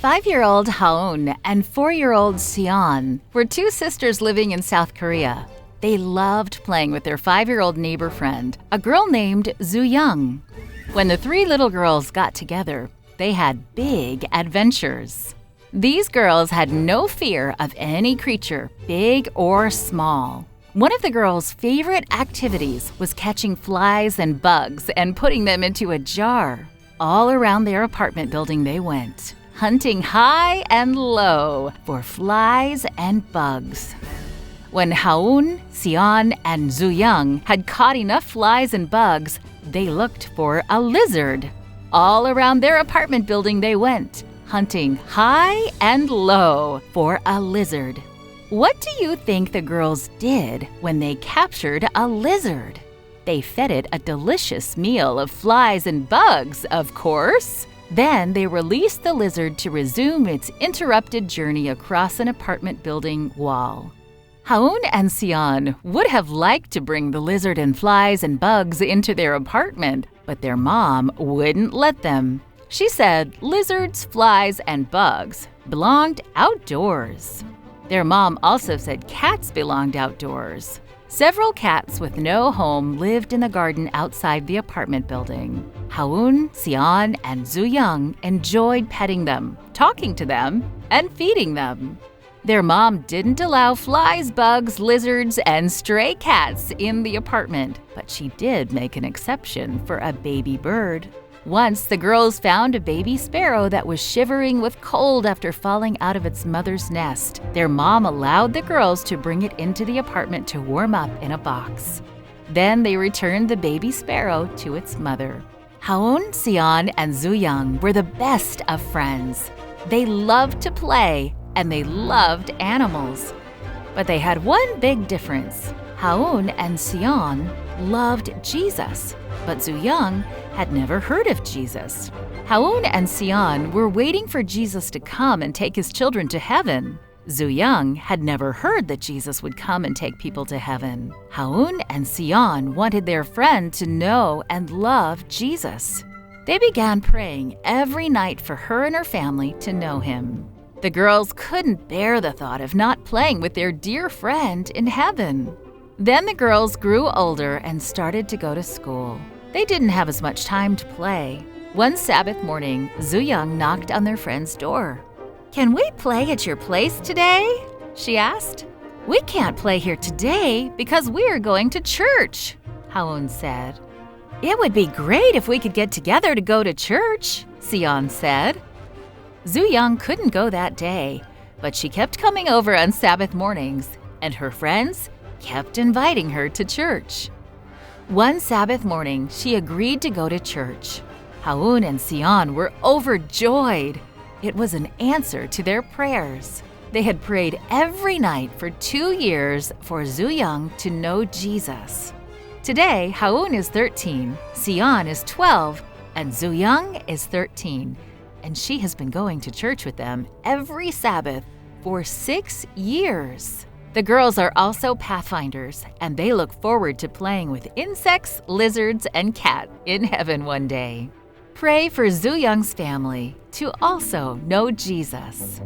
5-year-old Haun and 4-year-old Sion were two sisters living in South Korea. They loved playing with their 5-year-old neighbor friend, a girl named Young. When the three little girls got together, they had big adventures. These girls had no fear of any creature, big or small. One of the girls' favorite activities was catching flies and bugs and putting them into a jar. All around their apartment building they went, hunting high and low for flies and bugs. When Haun, Sion, and Young had caught enough flies and bugs, they looked for a lizard. All around their apartment building they went, hunting high and low for a lizard. What do you think the girls did when they captured a lizard? They fed it a delicious meal of flies and bugs, of course. Then they released the lizard to resume its interrupted journey across an apartment building wall. Haun and Sion would have liked to bring the lizard and flies and bugs into their apartment, but their mom wouldn't let them. She said lizards, flies, and bugs belonged outdoors. Their mom also said cats belonged outdoors. Several cats with no home lived in the garden outside the apartment building. Haun, Sion, and Young enjoyed petting them, talking to them, and feeding them. Their mom didn't allow flies, bugs, lizards, and stray cats in the apartment, but she did make an exception for a baby bird. Once, the girls found a baby sparrow that was shivering with cold after falling out of its mother's nest. Their mom allowed the girls to bring it into the apartment to warm up in a box. Then they returned the baby sparrow to its mother. Haun, Sion, and Young were the best of friends. They loved to play, and they loved animals. But they had one big difference. Haun and Sion loved Jesus, but Young had never heard of Jesus. Haun and Sion were waiting for Jesus to come and take his children to heaven. Young had never heard that Jesus would come and take people to heaven. Haun and Sion wanted their friend to know and love Jesus. They began praying every night for her and her family to know him. The girls couldn't bear the thought of not playing with their dear friend in heaven. Then the girls grew older and started to go to school. They didn't have as much time to play. One Sabbath morning, Young knocked on their friend's door. "Can we play at your place today?" she asked. "We can't play here today because we are going to church," Haun said. "It would be great if we could get together to go to church," Sion said. Young couldn't go that day, but she kept coming over on Sabbath mornings, and her friends kept inviting her to church. One Sabbath morning, she agreed to go to church. Haun and Sion were overjoyed. It was an answer to their prayers. They had prayed every night for 2 years for Young to know Jesus. Today, Haun is 13, Sion is 12, and Young is 13, and she has been going to church with them every Sabbath for 6 years. The girls are also pathfinders, and they look forward to playing with insects, lizards, and cats in heaven one day. Pray for Young's family to also know Jesus.